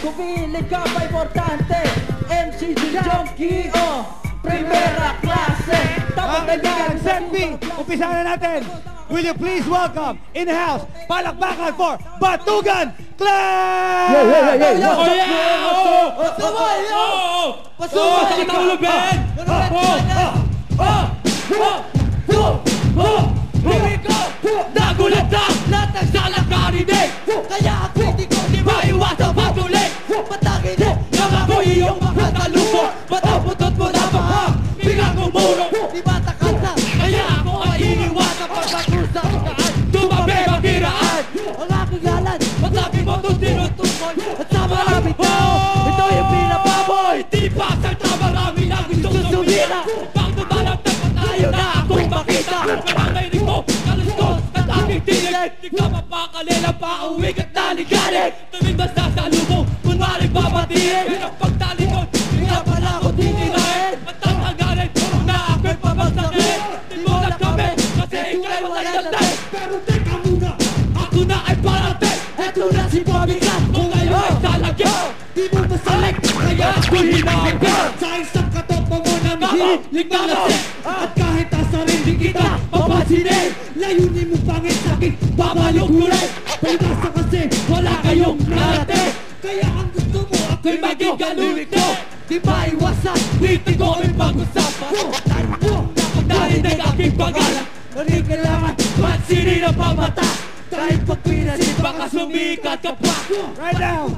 Kung feeling ka ba importante, MC Junkie, primera klase. Tapos na yan, Set B, umpisa na natin. Will you please welcome in the house, palakpakan for Batugan Clan! Pasok sa taulo, Ben! Nagulat na lahat ng salang karinig, kaya ang kritiko di maiwasang patuloy. Pataginig nang ako'y iyong makatalubong, mataputot mo na baka bigang umulong. Di ba takanta, kaya ako ay iniwasan pagpag-usap kaan, tumabi magiraan ang aking galan. Masabi mo itong tinutukoy at sa maraming tao, ito yung pinababoy. Di ba salta marami na gustong sumira, pang tumalagtag pa tayo na akong makita. Pagkakainig mo, kaluskos at aking tinig, di ka mapakalilang pauwi ka't naligalig. Tuming basta sa lubong, kunwaring babatiin, pero pagtalikod, di nga pala ako titirahin. At tatanggalin na ako'y pabagsakin. Di mo na kami, kasi ikaw'y walang dating. Pero teka muna, ako na ay parating. Eto na si Bobby Cat, kung ngayon ay salagin. Di mo masalik, kaya ako'y hinahagin. Sa isang katopa mo na mahilig na lasing, at kahit asarin di kita papansinin. Layunin mo pangit sa'kin, babalikurin. Palibasa kasi wala kayong narating, kaya ang gusto mo ako'y maging galulik ko. Di ba iwasan, dito ko ay pag-usapan. Kapag narinig aking pangalan, hindi kailangan pansinin ang pamata. Kahit pag pinasin baka sumikat ka pa. Right now!